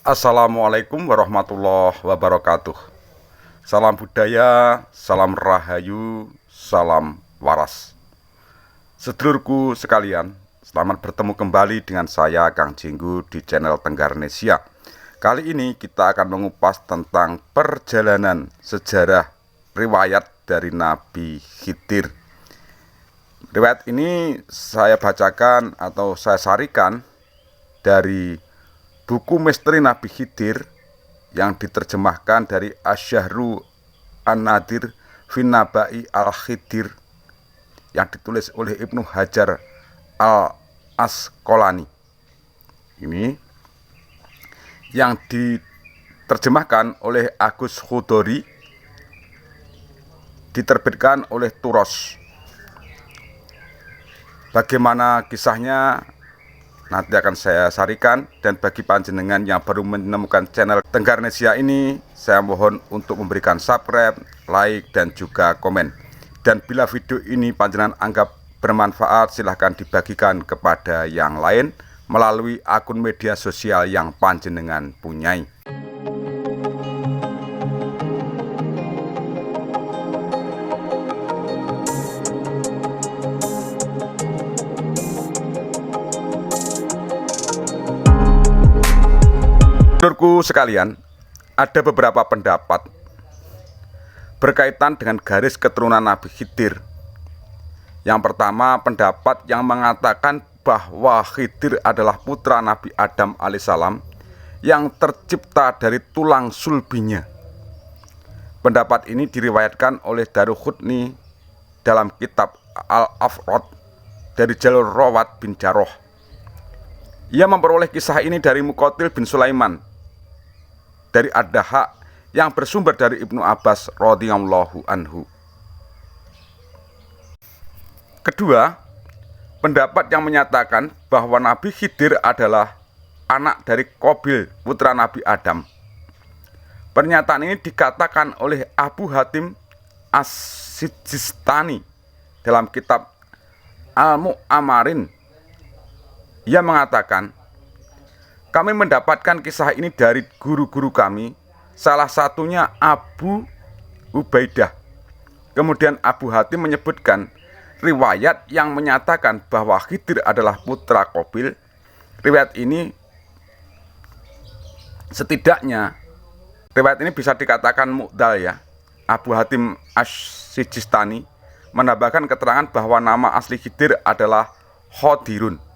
Assalamualaikum warahmatullahi wabarakatuh. Salam budaya, salam rahayu, salam waras. Sedulurku sekalian, selamat bertemu kembali dengan saya Kang Jenggu di channel Tenggarnesia. Kali ini kita akan mengupas tentang perjalanan sejarah riwayat dari Nabi Khidir. Riwayat ini saya bacakan atau saya sarikan dari buku Misteri Nabi Khidir yang diterjemahkan dari Asyahru An-Nadir fin Naba'i Al-Khidir yang ditulis oleh Ibnu Hajar Al-Asqalani. Ini yang diterjemahkan oleh Agus Khudori, diterbitkan oleh Turos. Bagaimana kisahnya nanti akan saya sarikan, dan bagi panjenengan yang baru menemukan channel Tenggarnesia ini, saya mohon untuk memberikan subscribe, like, dan juga komen. Dan bila video ini panjenengan anggap bermanfaat, silahkan dibagikan kepada yang lain melalui akun media sosial yang panjenengan punyai. Saudaraku sekalian, ada beberapa pendapat berkaitan dengan garis keturunan Nabi Khidir. Yang pertama, pendapat yang mengatakan bahwa Khidir adalah putra Nabi Adam alaihissalam yang tercipta dari tulang sulbinya. Pendapat ini diriwayatkan oleh Daruqutni dalam kitab Al-Afrod dari jalur Rawat bin Jarrah. Ia memperoleh kisah ini dari Muqatil bin Sulaiman dari Ad-Dahak yang bersumber dari Ibnu Abbas radhiyallahu anhu. Kedua, pendapat yang menyatakan bahwa Nabi Khidir adalah anak dari Qabil, putra Nabi Adam. Pernyataan ini dikatakan oleh Abu Hatim As-Sijistani dalam kitab Al-Mu'amarin. Ia mengatakan, kami mendapatkan kisah ini dari guru-guru kami, salah satunya Abu Ubaidah. Kemudian Abu Hatim menyebutkan riwayat yang menyatakan bahwa Khidir adalah putra Qabil. Riwayat ini setidaknya, riwayat ini bisa dikatakan mu'dal ya. Abu Hatim As-Sijistani menambahkan keterangan bahwa nama asli Khidir adalah Khodirun.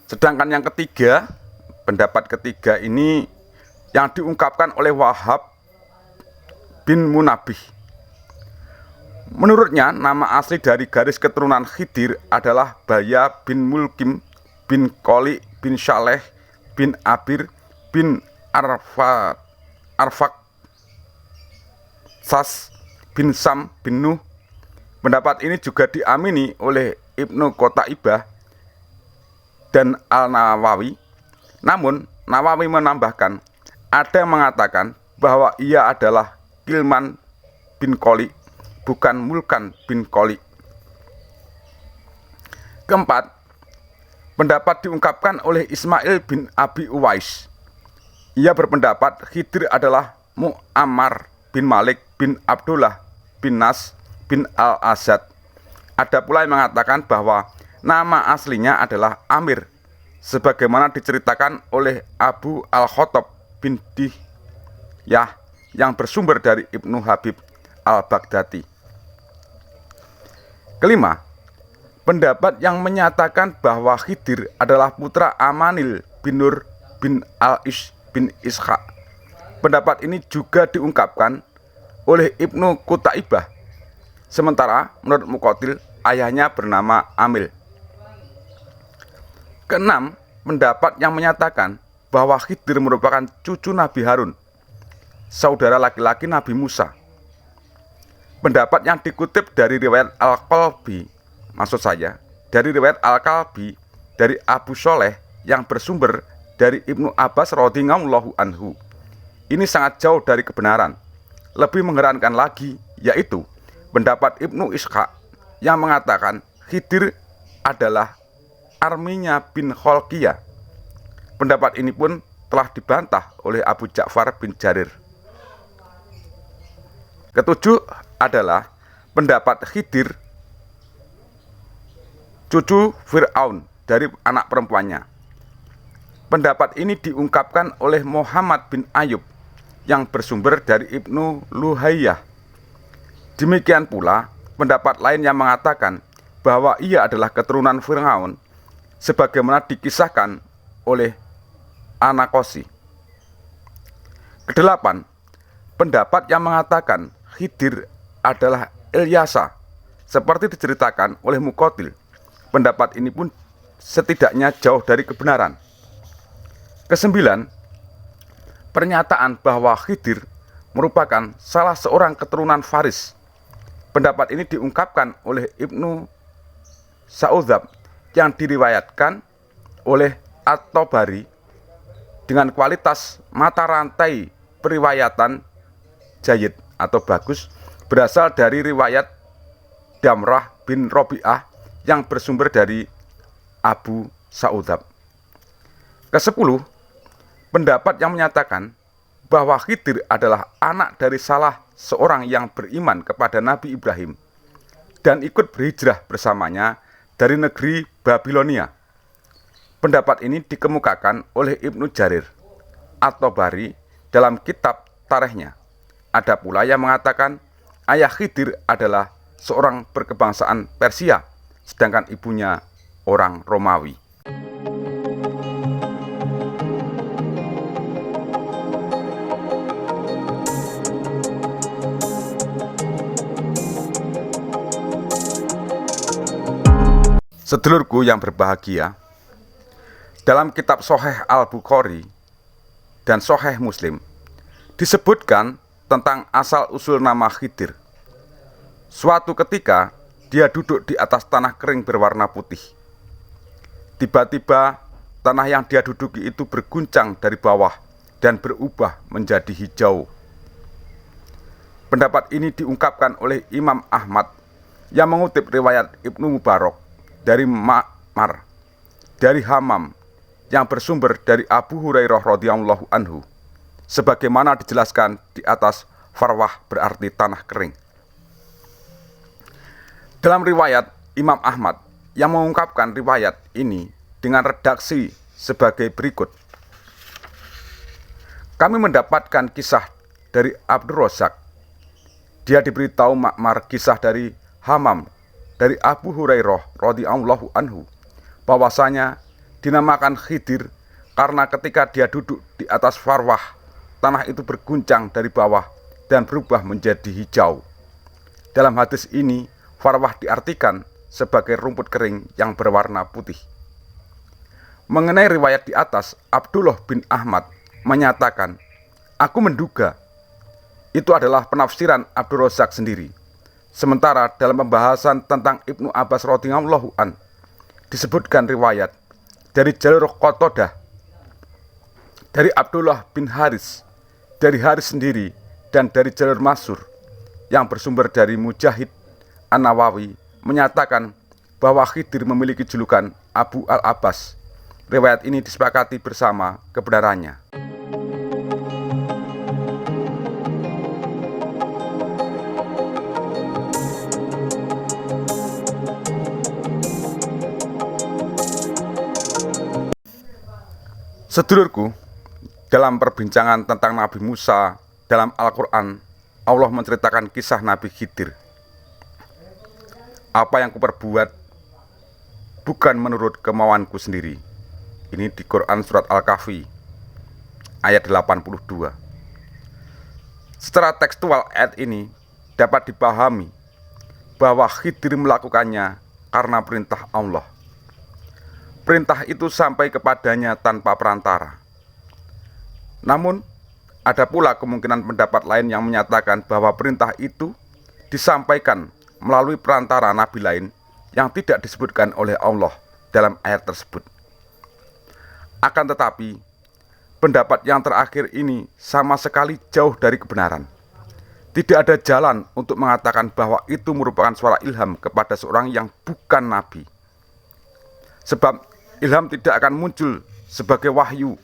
Sedangkan yang ketiga, pendapat ketiga ini yang diungkapkan oleh Wahab bin Munabih. Menurutnya, nama asli dari garis keturunan Khidir adalah Baya bin Mulkim bin Qoli bin Shaleh bin Abir bin Arfak Sas bin Sam bin Nuh. Pendapat ini juga diamini oleh Ibnu Qutaibah dan Al-Nawawi. Namun Nawawi menambahkan, ada yang mengatakan bahwa ia adalah Kilman bin Qoli, bukan Mulkan bin Qoli. Keempat, pendapat diungkapkan oleh Ismail bin Abi Uwais. Ia berpendapat Khidir adalah Mu'ammar bin Malik bin Abdullah bin Nas bin Al-Azad. Ada pula yang mengatakan bahwa nama aslinya adalah Amir, sebagaimana diceritakan oleh Abu Al-Khattab bin Dihyah yang bersumber dari Ibnu Habib Al-Baghdadi. Kelima, pendapat yang menyatakan bahwa Khidir adalah putra Amanil bin Nur bin Al-Ish bin Ishaq. Pendapat ini juga diungkapkan oleh Ibnu Qutaibah. Sementara menurut Muqatil, ayahnya bernama Amil. Keenam, pendapat yang menyatakan bahwa Khidir merupakan cucu Nabi Harun, saudara laki-laki Nabi Musa. Pendapat yang dikutip dari riwayat Al-Qalbi, maksud saya, dari riwayat Al-Qalbi dari Abu Sholeh yang bersumber dari Ibnu Abbas radhiyallahu anhu. Ini sangat jauh dari kebenaran, lebih mengherankan lagi, yaitu pendapat Ibnu Ishaq yang mengatakan Khidir adalah Arminya bin Kholqiyah. Pendapat ini pun telah dibantah oleh Abu Ja'far bin Jarir. Ketujuh adalah pendapat Khidir cucu Fir'aun dari anak perempuannya. Pendapat ini diungkapkan oleh Muhammad bin Ayub yang bersumber dari Ibnu Luhayyah. Demikian pula pendapat lain yang mengatakan bahwa ia adalah keturunan Fir'aun sebagaimana dikisahkan oleh An-Naqashi. Kedelapan, pendapat yang mengatakan Khidir adalah Ilyasa seperti diceritakan oleh Muqatil. Pendapat ini pun setidaknya jauh dari kebenaran. Kesembilan, pernyataan bahwa Khidir merupakan salah seorang keturunan Faris. Pendapat ini diungkapkan oleh Ibnu Sa'udzab yang diriwayatkan oleh At-Tabari dengan kualitas mata rantai periwayatan jayyid atau bagus, berasal dari riwayat Damrah bin Robi'ah yang bersumber dari Abu Sa'udzab. Kesepuluh, pendapat yang menyatakan bahwa Khidir adalah anak dari salah seorang yang beriman kepada Nabi Ibrahim dan ikut berhijrah bersamanya dari negeri Babilonia. Pendapat ini dikemukakan oleh Ibnu Jarir At-Tabari dalam kitab Tarikhnya. Ada pula yang mengatakan ayah Khidir adalah seorang berkebangsaan Persia, sedangkan ibunya orang Romawi. Sedulurku yang berbahagia, dalam kitab Sahih Al-Bukhari dan Sahih Muslim disebutkan tentang asal-usul nama Khidir. Suatu ketika dia duduk di atas tanah kering berwarna putih. Tiba-tiba tanah yang dia duduki itu berguncang dari bawah dan berubah menjadi hijau. Pendapat ini diungkapkan oleh Imam Ahmad yang mengutip riwayat Ibnu Mubarak dari Ma'mar dari Hammam yang bersumber dari Abu Hurairah radhiyallahu anhu, sebagaimana dijelaskan di atas. Farwah berarti tanah kering. Dalam riwayat Imam Ahmad yang mengungkapkan riwayat ini dengan redaksi sebagai berikut. Kami mendapatkan kisah dari Abdur Razak. Dia diberitahu Ma'mar kisah dari Hammam dari Abu Hurairah radhiyallahu anhu bahwasanya dinamakan Khidir karena ketika dia duduk di atas farwah, tanah itu berguncang dari bawah dan berubah menjadi hijau. Dalam hadis ini, farwah diartikan sebagai rumput kering yang berwarna putih. Mengenai riwayat di atas, Abdullah bin Ahmad menyatakan, aku menduga itu adalah penafsiran Abdur Razak sendiri. Sementara dalam pembahasan tentang Ibnu Abbas radhiyallahu an disebutkan riwayat dari jalur Qatadah, dari Abdullah bin Haris, dari Haris sendiri, dan dari jalur Mansur yang bersumber dari Mujahid An-Nawawi menyatakan bahwa Khidir memiliki julukan Abu Al-Abbas. Riwayat ini disepakati bersama kebenarannya. Sedulurku, dalam perbincangan tentang Nabi Musa dalam Al-Quran, Allah menceritakan kisah Nabi Khidir. Apa yang kuperbuat bukan menurut kemauanku sendiri. Ini di Quran surat Al-Kahfi ayat 82. Secara tekstual ayat ini dapat dipahami bahwa Khidir melakukannya karena perintah Allah. Perintah itu sampai kepadanya tanpa perantara. Namun ada pula kemungkinan pendapat lain yang menyatakan bahwa perintah itu disampaikan melalui perantara nabi lain yang tidak disebutkan oleh Allah dalam ayat tersebut. Akan tetapi, pendapat yang terakhir ini sama sekali jauh dari kebenaran. Tidak ada jalan untuk mengatakan bahwa itu merupakan suara ilham kepada seorang yang bukan nabi. Sebab ilham tidak akan muncul sebagai wahyu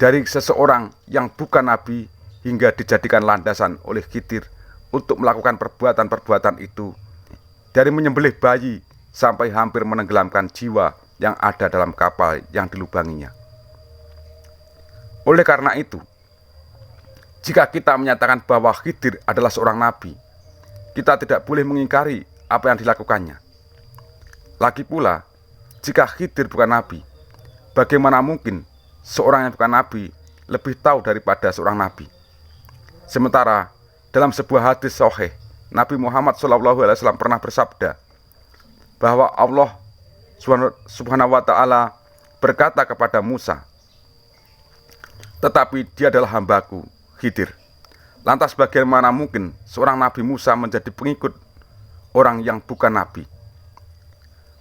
dari seseorang yang bukan nabi hingga dijadikan landasan oleh Khidir untuk melakukan perbuatan-perbuatan itu, dari menyembelih bayi sampai hampir menenggelamkan jiwa yang ada dalam kapal yang dilubanginya. Oleh karena itu, jika kita menyatakan bahwa Khidir adalah seorang nabi, kita tidak boleh mengingkari apa yang dilakukannya. Lagi pula, jika Khidir bukan nabi, bagaimana mungkin seorang yang bukan nabi lebih tahu daripada seorang nabi? Sementara dalam sebuah hadis sahih, Nabi Muhammad SAW pernah bersabda bahwa Allah Subhanahu wa Ta'ala berkata kepada Musa, "Tetapi dia adalah hambaku, Khidir." Lantas bagaimana mungkin seorang Nabi Musa menjadi pengikut orang yang bukan nabi?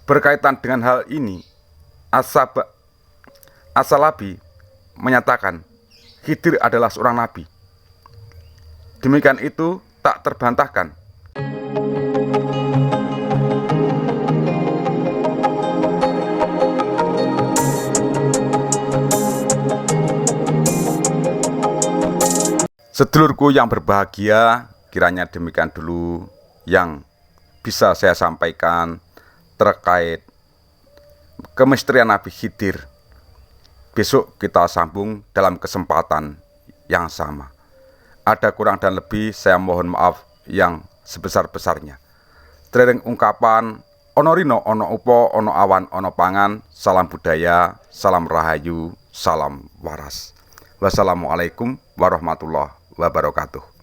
Berkaitan dengan hal ini, As-Salabi menyatakan Khidir adalah seorang nabi. Demikian itu tak terbantahkan. Sedulurku yang berbahagia, kiranya demikian dulu yang bisa saya sampaikan terkait kemisterian Nabi Khidir. Besok kita sambung dalam kesempatan yang sama. Ada kurang dan lebih, saya mohon maaf yang sebesar-besarnya. Dereng ungkapan ono rino, ono upo, ono awan, ono pangan. Salam budaya, salam rahayu, salam waras. Wassalamualaikum warahmatullahi wabarakatuh.